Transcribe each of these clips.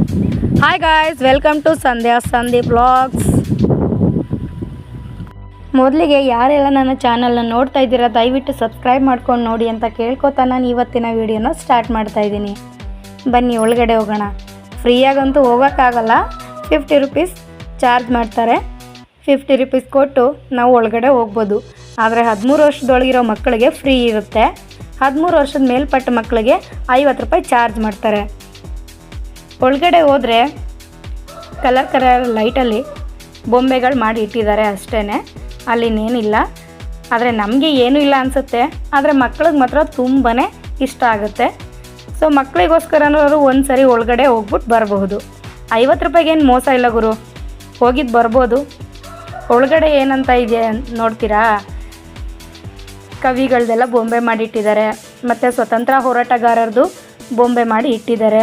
Hi guys, welcome to Sandhya blogs. ಮೊದಲಿಗೆ ಯಾರೆಲ್ಲ ನನ್ನ ಚಾನಲ್ನ ನೋಡ್ತಾ ಇದ್ದೀರಾ ದಯವಿಟ್ಟು ಸಬ್ಸ್ಕ್ರೈಬ್ ಮಾಡ್ಕೊಂಡು ನೋಡಿ ಅಂತ ಕೇಳ್ಕೊತಾ ನಾನು ಇವತ್ತಿನ ವಿಡಿಯೋನ ಸ್ಟಾರ್ಟ್ ಮಾಡ್ತಾ ಇದ್ದೀನಿ. ಬನ್ನಿ ಒಳಗಡೆ ಹೋಗೋಣ. ಫ್ರೀಯಾಗಂತೂ ಹೋಗೋಕ್ಕಾಗಲ್ಲ, 50 ರುಪೀಸ್ ಚಾರ್ಜ್ ಮಾಡ್ತಾರೆ. 50 ರುಪೀಸ್ ಕೊಟ್ಟು ನಾವು ಒಳಗಡೆ ಹೋಗ್ಬೋದು. ಆದರೆ 13 ವರ್ಷದೊಳಗಿರೋ ಮಕ್ಕಳಿಗೆ ಫ್ರೀ ಇರುತ್ತೆ. 13 ವರ್ಷದ ಮೇಲ್ಪಟ್ಟ ಮಕ್ಕಳಿಗೆ 50 ರೂಪಾಯಿ ಚಾರ್ಜ್ ಮಾಡ್ತಾರೆ. ಒಳಗಡೆ ಹೋದರೆ ಕಲರ್ ಲೈಟಲ್ಲಿ ಬೊಂಬೆಗಳು ಮಾಡಿ ಇಟ್ಟಿದ್ದಾರೆ ಅಷ್ಟೇ, ಅಲ್ಲಿನೇನಿಲ್ಲ. ಆದರೆ ನಮಗೆ ಏನೂ ಇಲ್ಲ ಅನಿಸುತ್ತೆ, ಆದರೆ ಮಕ್ಳಿಗೆ ಮಾತ್ರ ತುಂಬಾ ಇಷ್ಟ ಆಗುತ್ತೆ. ಸೊ ಮಕ್ಕಳಿಗೋಸ್ಕರನೂ ಒಂದು ಸರಿ ಒಳಗಡೆ ಹೋಗ್ಬಿಟ್ಟು ಬರಬಹುದು. 50 ರೂಪಾಯಿಗೇನು ಮೋಸ ಇಲ್ಲ ಗುರು, ಹೋಗಿದ್ದು ಬರ್ಬೋದು. ಒಳಗಡೆ ಏನಂತ ಇದೆ ನೋಡ್ತೀರಾ? ಕವಿಗಳದೆಲ್ಲ ಬೊಂಬೆ ಮಾಡಿಟ್ಟಿದ್ದಾರೆ, ಮತ್ತು ಸ್ವತಂತ್ರ ಹೋರಾಟಗಾರರದು ಬೊಂಬೆ ಮಾಡಿ ಇಟ್ಟಿದ್ದಾರೆ.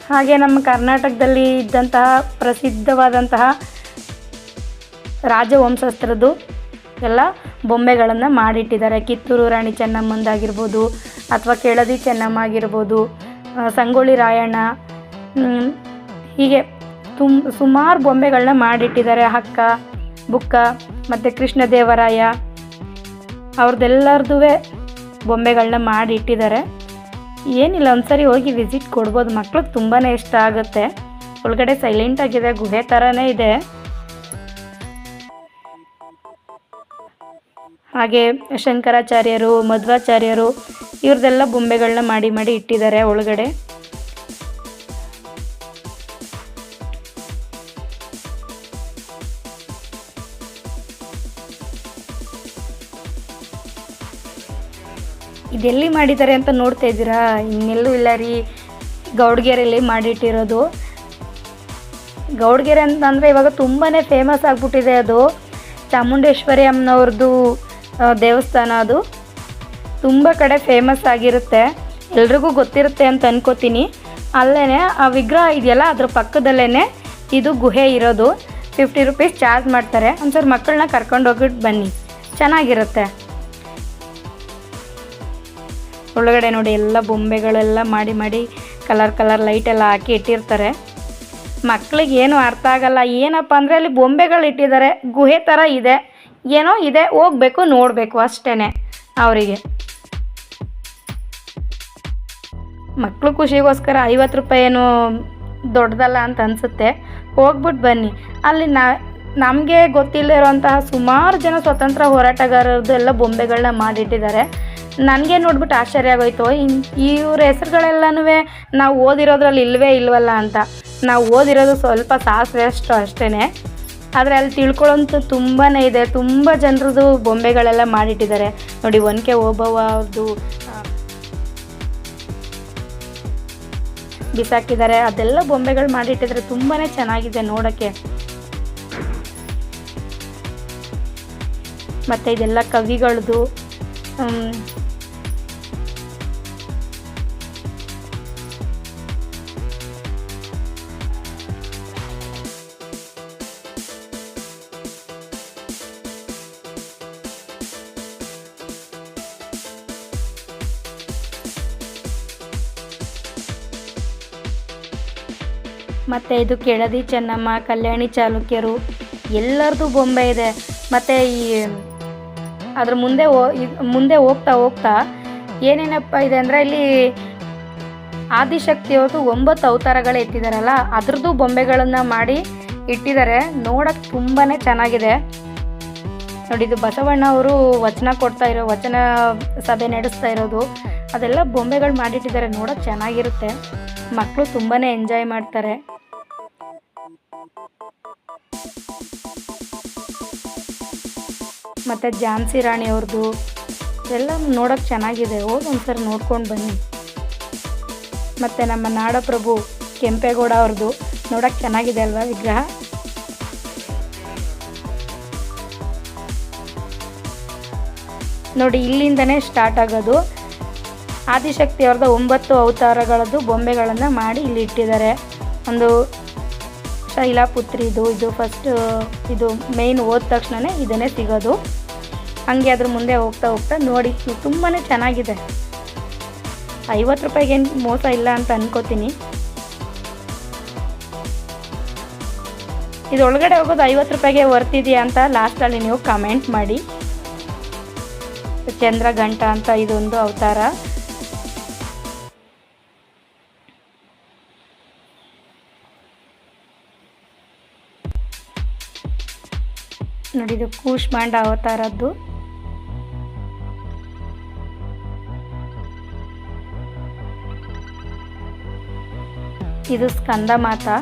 ಹಾಗೆ ನಮ್ಮ ಕರ್ನಾಟಕದಲ್ಲಿ ಇದ್ದಂತಹ ಪ್ರಸಿದ್ಧವಾದಂತಹ ರಾಜವಂಶಸ್ಥರದ್ದು ಎಲ್ಲ ಬೊಂಬೆಗಳನ್ನು ಮಾಡಿಟ್ಟಿದ್ದಾರೆ. ಕಿತ್ತೂರು ರಾಣಿ ಚೆನ್ನಮ್ಮಂದಾಗಿರ್ಬೋದು, ಅಥವಾ ಕೆಳದಿ ಚೆನ್ನಮ್ಮ ಆಗಿರ್ಬೋದು, ಸಂಗೊಳ್ಳಿ ರಾಯಣ್ಣ, ಹೀಗೆ ಸುಮಾರು ಬೊಂಬೆಗಳನ್ನ ಮಾಡಿಟ್ಟಿದ್ದಾರೆ. ಹಕ್ಕ ಬುಕ್ಕ ಮತ್ತು ಕೃಷ್ಣದೇವರಾಯ ಅವ್ರದ್ದೆಲ್ಲರದ್ದು ಬೊಂಬೆಗಳನ್ನ ಮಾಡಿ ಇಟ್ಟಿದ್ದಾರೆ. ಏನಿಲ್ಲ, ಒಂದ್ಸರಿ ಹೋಗಿ ವಿಸಿಟ್ ಕೊಡ್ಬೋದು. ಮಕ್ಳಿಗೆ ತುಂಬಾ ಇಷ್ಟ ಆಗುತ್ತೆ. ಒಳಗಡೆ ಸೈಲೆಂಟಾಗಿದೆ, ಗುಹೆ ಥರನೇ ಇದೆ. ಹಾಗೆ ಶಂಕರಾಚಾರ್ಯರು, ಮಧ್ವಾಚಾರ್ಯರು ಇವ್ರದ್ದೆಲ್ಲ ಬೊಂಬೆಗಳನ್ನ ಮಾಡಿ ಇಟ್ಟಿದ್ದಾರೆ ಒಳಗಡೆ. ಇದೆಲ್ಲಿ ಮಾಡಿದ್ದಾರೆ ಅಂತ ನೋಡ್ತಾ ಇದ್ದೀರಾ? ಇನ್ನೆಲ್ಲೂ ಇಲ್ಲ ರೀ, ಗೌಡ್ಗೆರೆಯಲ್ಲಿ ಮಾಡಿಟ್ಟಿರೋದು. ಗೌಡ್ಗೆರೆ ಅಂತಂದರೆ ಇವಾಗ ತುಂಬಾ ಫೇಮಸ್ ಆಗಿಬಿಟ್ಟಿದೆ. ಅದು ಚಾಮುಂಡೇಶ್ವರಿ ಅಮ್ಮನವ್ರದ್ದು ದೇವಸ್ಥಾನ. ಅದು ತುಂಬ ಕಡೆ ಫೇಮಸ್ ಆಗಿರುತ್ತೆ, ಎಲ್ರಿಗೂ ಗೊತ್ತಿರುತ್ತೆ ಅಂತ ಅನ್ಕೋತೀನಿ. ಅಲ್ಲೇ ಆ ವಿಗ್ರಹ ಇದೆಯಲ್ಲ, ಅದ್ರ ಪಕ್ಕದಲ್ಲೇ ಇದು ಗುಹೆ ಇರೋದು. 50 ರುಪೀಸ್ ಚಾರ್ಜ್ ಮಾಡ್ತಾರೆ. ಒಂದ್ಸರಿ ಮಕ್ಕಳನ್ನ ಕರ್ಕೊಂಡು ಹೋಗ್ಬಿಟ್ಟು ಬನ್ನಿ, ಚೆನ್ನಾಗಿರುತ್ತೆ. ಒಳಗಡೆ ನೋಡಿ ಎಲ್ಲ ಬೊಂಬೆಗಳೆಲ್ಲ ಮಾಡಿ ಕಲರ್ ಲೈಟೆಲ್ಲ ಹಾಕಿ ಇಟ್ಟಿರ್ತಾರೆ. ಮಕ್ಕಳಿಗೆ ಏನು ಅರ್ಥ ಆಗಲ್ಲ. ಏನಪ್ಪ ಅಂದರೆ ಅಲ್ಲಿ ಬೊಂಬೆಗಳು ಇಟ್ಟಿದ್ದಾರೆ, ಗುಹೆ ಥರ ಇದೆ, ಏನೋ ಇದೆ, ಹೋಗಬೇಕು ನೋಡಬೇಕು ಅಷ್ಟೇ ಅವರಿಗೆ. ಮಕ್ಕಳು ಖುಷಿಗೋಸ್ಕರ 50 ರೂಪಾಯಿ ಏನು ದೊಡ್ಡದಲ್ಲ ಅಂತ ಅನಿಸುತ್ತೆ. ಹೋಗ್ಬಿಟ್ಟು ಬನ್ನಿ. ಅಲ್ಲಿ ನಮಗೆ ಗೊತ್ತಿಲ್ಲದೆ ಇರೋಂತಹ ಸುಮಾರು ಜನ ಸ್ವತಂತ್ರ ಹೋರಾಟಗಾರರದ್ದು ಎಲ್ಲ ಬೊಂಬೆಗಳನ್ನ ಮಾಡಿಟ್ಟಿದ್ದಾರೆ. ನನಗೆ ನೋಡ್ಬಿಟ್ಟು ಆಶ್ಚರ್ಯ ಆಗೋಯ್ತು, ಇವ್ರ ಹೆಸರುಗಳೆಲ್ಲನೂ ನಾವು ಓದಿರೋದ್ರಲ್ಲಿ ಇಲ್ವಲ್ಲ ಅಂತ. ನಾವು ಓದಿರೋದು ಸ್ವಲ್ಪ ಸಾಸಿವೆ ಅಷ್ಟೇ. ಆದರೆ ಅಲ್ಲಿ ತಿಳ್ಕೊಳ್ಳೋಂಥ ತುಂಬಾ ಇದೆ. ತುಂಬ ಜನರದ್ದು ಬೊಂಬೆಗಳೆಲ್ಲ ಮಾಡಿಟ್ಟಿದ್ದಾರೆ ನೋಡಿ. ಒನಕೆ ಓಬವ್ವ ಅವ್ರದ್ದು ಬಿಸಾಕಿದ್ದಾರೆ, ಅದೆಲ್ಲ ಬೊಂಬೆಗಳು ಮಾಡಿಟ್ಟಿದ್ದಾರೆ. ತುಂಬಾ ಚೆನ್ನಾಗಿದೆ ನೋಡೋಕ್ಕೆ. ಮತ್ತು ಇದೆಲ್ಲ ಕವಿಗಳದ್ದು. ಮತ್ತು ಇದು ಕೆಳದಿ ಚೆನ್ನಮ್ಮ, ಕಲ್ಯಾಣಿ ಚಾಲುಕ್ಯರು ಎಲ್ಲರದ್ದು ಬೊಂಬೆ ಇದೆ. ಮತ್ತು ಅದ್ರ ಮುಂದೆ ಹೋಗ್ತಾ ಏನೇನಪ್ಪ ಇದೆ ಅಂದರೆ, ಇಲ್ಲಿ ಆದಿಶಕ್ತಿಯವ್ರದ್ದು 9 ಅವತಾರಗಳು ಎತ್ತಿದಾರಲ್ಲ, ಅದ್ರದ್ದು ಬೊಂಬೆಗಳನ್ನು ಮಾಡಿ ಇಟ್ಟಿದ್ದಾರೆ. ನೋಡೋಕ್ಕೆ ತುಂಬಾ ಚೆನ್ನಾಗಿದೆ ನೋಡಿ. ಇದು ಬಸವಣ್ಣ ಅವರು ವಚನ ಸಭೆ ನಡೆಸ್ತಾ ಇರೋದು, ಅದೆಲ್ಲ ಬೊಂಬೆಗಳು ಮಾಡಿಟ್ಟಿದ್ದಾರೆ. ನೋಡೋಕ್ಕೆ ಚೆನ್ನಾಗಿರುತ್ತೆ, ಮಕ್ಕಳು ತುಂಬಾ ಎಂಜಾಯ್ ಮಾಡ್ತಾರೆ. ಮತ್ತು ಝಾನ್ಸಿ ರಾಣಿ ಅವ್ರದ್ದು ಎಲ್ಲ ನೋಡೋಕ್ಕೆ ಚೆನ್ನಾಗಿದೆ. ಹೋಗಿ ಒಂದ್ಸರಿ ನೋಡ್ಕೊಂಡು ಬನ್ನಿ. ಮತ್ತು ನಮ್ಮ ನಾಡಪ್ರಭು ಕೆಂಪೇಗೌಡ ಅವ್ರದ್ದು ನೋಡೋಕ್ಕೆ ಚೆನ್ನಾಗಿದೆ ಅಲ್ವಾ ವಿಗ್ರಹ? ನೋಡಿ, ಇಲ್ಲಿಂದನೇ ಸ್ಟಾರ್ಟ್ ಆಗೋದು. ಆದಿಶಕ್ತಿ ಅವ್ರದ್ದು 9 ಅವತಾರಗಳದ್ದು ಬೊಂಬೆಗಳನ್ನು ಮಾಡಿ ಇಲ್ಲಿ ಇಟ್ಟಿದ್ದಾರೆ. ಒಂದು ಶೈಲಾಪುತ್ರಿದು, ಇದು ಫಸ್ಟ್, ಇದು ಮೇಯ್ನ್ ಹೋದ ತಕ್ಷಣವೇ ಇದನ್ನೇ ಸಿಗೋದು. ಹಂಗೆ ಅದ್ರ ಮುಂದೆ ಹೋಗ್ತಾ ನೋಡಿ, ತುಂಬಾ ಚೆನ್ನಾಗಿದೆ. 50 ರೂಪಾಯಿಗೇನು ಮೋಸ ಇಲ್ಲ ಅಂತ ಅನ್ಕೋತೀನಿ. ಇದು ಒಳಗಡೆ ಹೋಗೋದು 50 ರೂಪಾಯಿಗೆ ವರ್ತಿದೆಯಾ ಅಂತ ಲಾಸ್ಟಲ್ಲಿ ನೀವು ಕಮೆಂಟ್ ಮಾಡಿ. ಚಂದ್ರಘಂಟ ಅಂತ ಇದೊಂದು ಅವತಾರ. ನೋಡಿ ಇದು ಕೂಷ್ಮಾಂಡ ಅವತಾರದ್ದು. ಇದು ಸ್ಕಂದ ಮಾತಾ.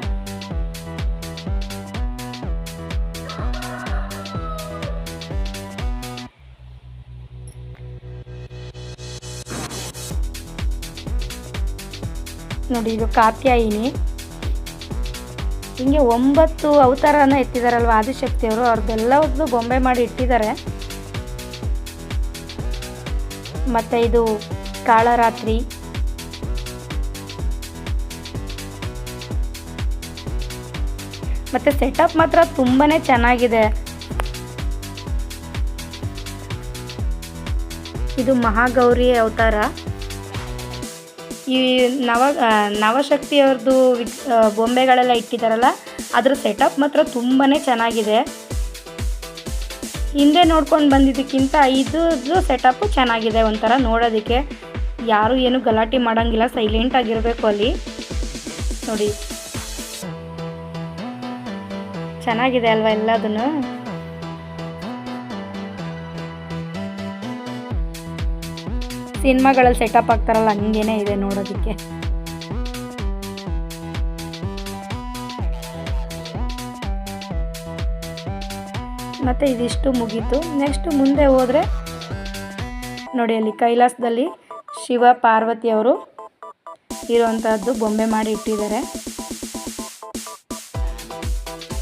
ನೋಡಿ ಇದು ಕಾತ್ಯಾಯಿನಿ. ಹಿಂಗೆ 9 ಅವತಾರನ ಎತ್ತಿದಾರಲ್ವ ಆದಿಶಕ್ತಿಯವರು, ಅವ್ರದ್ದೆಲ್ಲವದ್ದು ಬೊಂಬೆ ಮಾಡಿ ಇಟ್ಟಿದ್ದಾರೆ. ಮತ್ತು ಇದು ಕಾಳರಾತ್ರಿ. ಮತ್ತು ಸೆಟಪ್ ಮಾತ್ರ ತುಂಬಾ ಚೆನ್ನಾಗಿದೆ. ಇದು ಮಹಾಗೌರಿ ಅವತಾರ. ಈ ನವಶಕ್ತಿಯವ್ರದ್ದು ಬೊಂಬೆಗಳೆಲ್ಲ ಇಟ್ಟಿದ್ದಾರಲ್ಲ, ಅದ್ರ ಸೆಟಪ್ ಮಾತ್ರ ತುಂಬಾ ಚೆನ್ನಾಗಿದೆ. ಹಿಂದೆ ನೋಡ್ಕೊಂಡು ಬಂದಿದ್ದಕ್ಕಿಂತ ಇದ್ದು ಸೆಟಪ್ಪು ಚೆನ್ನಾಗಿದೆ. ಒಂಥರ ನೋಡೋದಕ್ಕೆ ಯಾರು ಏನು ಗಲಾಟೆ ಮಾಡೋಂಗಿಲ್ಲ, ಸೈಲೆಂಟಾಗಿರಬೇಕು ಅಲ್ಲಿ. ನೋಡಿ ಚೆನ್ನಾಗಿದೆ ಅಲ್ವಾ ಎಲ್ಲದನ್ನು. ಸಿನಿಮಾಗಳಲ್ಲಿ ಸೆಟಪ್ ಆಗ್ತಾರಲ್ಲ ಹಂಗೇನೆ ಇದೆ ನೋಡೋದಕ್ಕೆ. ಮತ್ತು ಇದಿಷ್ಟು ಮುಗೀತು. ನೆಕ್ಸ್ಟ್ ಮುಂದೆ ಹೋದರೆ ನೋಡಿ ಅಲ್ಲಿ ಕೈಲಾಸದಲ್ಲಿ ಶಿವ ಪಾರ್ವತಿಯವರು ಇರುವಂತಹದ್ದು ಬೊಂಬೆ ಮಾಡಿ ಇಟ್ಟಿದ್ದಾರೆ.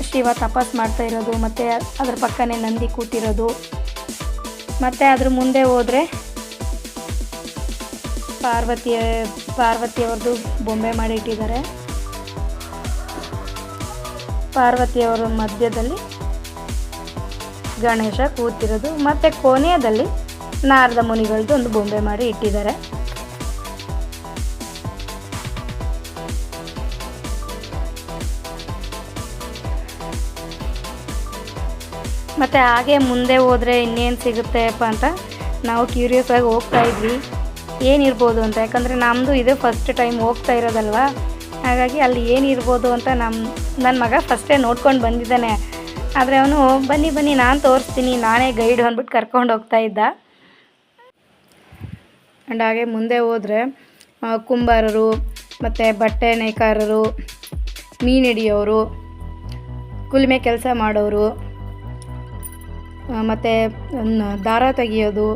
ಶಿವ ತಪಸ್ ಮಾಡ್ತಾ ಇರೋದು, ಮತ್ತು ಅದ್ರ ಪಕ್ಕನೇ ನಂದಿ ಕೂತಿರೋದು. ಮತ್ತು ಅದ್ರ ಮುಂದೆ ಹೋದರೆ ಪಾರ್ವತಿಯವ್ರದ್ದು ಬೊಂಬೆ ಮಾಡಿ ಇಟ್ಟಿದ್ದಾರೆ. ಪಾರ್ವತಿಯವರ ಮಧ್ಯದಲ್ಲಿ ಗಣೇಶ ಕೂತಿರೋದು, ಮತ್ತು ಕೊನೆಯದಲ್ಲಿ ನಾರದ ಮುನಿಗಳದ್ದು ಒಂದು ಬೊಂಬೆ ಮಾಡಿ ಇಟ್ಟಿದ್ದಾರೆ. ಮತ್ತು ಹಾಗೆ ಮುಂದೆ ಹೋದರೆ ಇನ್ನೇನು ಸಿಗುತ್ತೆಪ್ಪ ಅಂತ ನಾವು ಕ್ಯೂರಿಯಸ್ ಆಗಿ ಹೋಗ್ತಾ ಇದ್ವಿ, ಏನಿರ್ಬೋದು ಅಂತ. ಯಾಕಂದರೆ ನಮ್ಮದು ಇದು ಫಸ್ಟ್ ಟೈಮ್ ಹೋಗ್ತಾ ಇರೋದಲ್ವ, ಹಾಗಾಗಿ ಅಲ್ಲಿ ಏನಿರ್ಬೋದು ಅಂತ ನನ್ನ ಮಗ ಫಸ್ಟೇ ನೋಡ್ಕೊಂಡು ಬಂದಿದ್ದಾನೆ. ಆದರೆ ಅವನು ಬನ್ನಿ ನಾನು ತೋರಿಸ್ತೀನಿ, ನಾನೇ ಗೈಡ್ ಅಂದ್ಬಿಟ್ಟು ಕರ್ಕೊಂಡು ಹೋಗ್ತಾ ಇದ್ದ. ಆ್ಯಂಡ್ ಹಾಗೆ ಮುಂದೆ ಹೋದರೆ ಕುಂಬಾರರು, ಮತ್ತು ಬಟ್ಟೆ ನೇಕಾರರು, ಮೀನು ಹಿಡಿಯೋರು, ಕುಲುಮೆ ಕೆಲಸ ಮಾಡೋರು, ಮತ್ತು ದಾರ ತೆಗಿಯೋದು,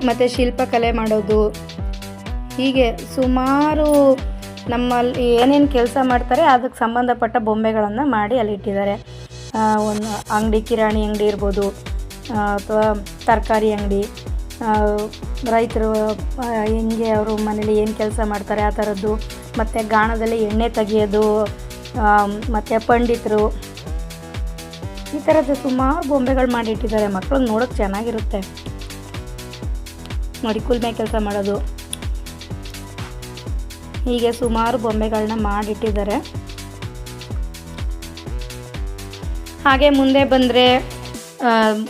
ಮತ್ತು ಶಿಲ್ಪಕಲೆ ಮಾಡೋದು, ಹೀಗೆ ಸುಮಾರು ನಮ್ಮಲ್ಲಿ ಏನೇನು ಕೆಲಸ ಮಾಡ್ತಾರೆ ಅದಕ್ಕೆ ಸಂಬಂಧಪಟ್ಟ ಬೊಂಬೆಗಳನ್ನು ಮಾಡಿ ಅಲ್ಲಿ ಇಟ್ಟಿದ್ದಾರೆ. ಒಂದು ಅಂಗಡಿ, ಕಿರಾಣಿ ಅಂಗಡಿ ಇರ್ಬೋದು, ಅಥವಾ ತರಕಾರಿ ಅಂಗಡಿ, ರೈತರು ಹೆಂಗೆ ಅವರು ಮನೇಲಿ ಏನು ಕೆಲಸ ಮಾಡ್ತಾರೆ ಆ ಥರದ್ದು, ಮತ್ತು ಗಾಣದಲ್ಲಿ ಎಣ್ಣೆ ತೆಗಿಯೋದು, ಮತ್ತು ಪಂಡಿತರು, ಈ ಥರದ್ದು ಸುಮಾರು ಬೊಂಬೆಗಳು ಮಾಡಿಟ್ಟಿದ್ದಾರೆ. ಮಕ್ಕಳು ನೋಡೋಕ್ಕೆ ಚೆನ್ನಾಗಿರುತ್ತೆ. ನೋಡಿ ಕುಲ್ಮೆ ಕೆಲಸ ಮಾಡೋದು, ಹೀಗೆ ಸುಮಾರು ಬೊಂಬೆಗಳನ್ನ ಮಾಡಿಟ್ಟಿದ್ದಾರೆ. ಹಾಗೆ ಮುಂದೆ ಬಂದರೆ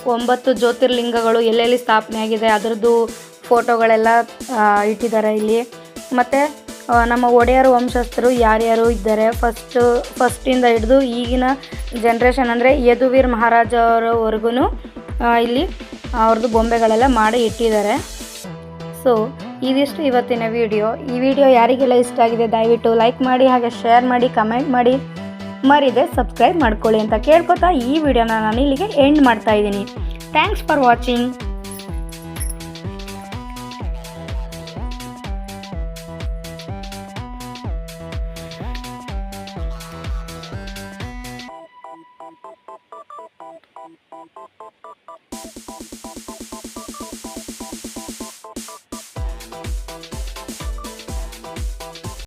9 ಜ್ಯೋತಿರ್ಲಿಂಗಗಳು ಎಲ್ಲೆಲ್ಲಿ ಸ್ಥಾಪನೆ ಆಗಿದೆ ಅದರದ್ದು ಫೋಟೋಗಳೆಲ್ಲ ಇಟ್ಟಿದ್ದಾರೆ ಇಲ್ಲಿ. ಮತ್ತು ನಮ್ಮ ಒಡೆಯರು ವಂಶಸ್ಥರು ಯಾರ್ಯಾರು ಇದ್ದಾರೆ ಫಸ್ಟಿಂದ ಹಿಡಿದು ಈಗಿನ ಜನ್ರೇಷನ್ ಅಂದರೆ ಯದುವೀರ್ ಮಹಾರಾಜರವರೆಗೂ ಇಲ್ಲಿ ಅವ್ರದ್ದು ಬೊಂಬೆಗಳೆಲ್ಲ ಮಾಡಿ ಇಟ್ಟಿದ್ದಾರೆ. ಸೊ ಇದಿಷ್ಟು ಇವತ್ತಿನ ವಿಡಿಯೋ. ಈ ವಿಡಿಯೋ ಯಾರಿಗೆಲ್ಲ ಇಷ್ಟ ಆಗಿದೆ ದಯವಿಟ್ಟು ಲೈಕ್ ಮಾಡಿ, ಹಾಗೆ ಶೇರ್ ಮಾಡಿ, ಕಮೆಂಟ್ ಮಾಡಿ, ಮರಿದೆ ಸಬ್ಸ್ಕ್ರೈಬ್ ಮಾಡ್ಕೊಳ್ಳಿ ಅಂತ ಕೇಳ್ಕೊತಾ ಈ ವಿಡಿಯೋನ ನಾನು ಇಲ್ಲಿಗೆ ಎಂಡ್ ಮಾಡ್ತಾ ಇದ್ದೀನಿ. Thanks for watching.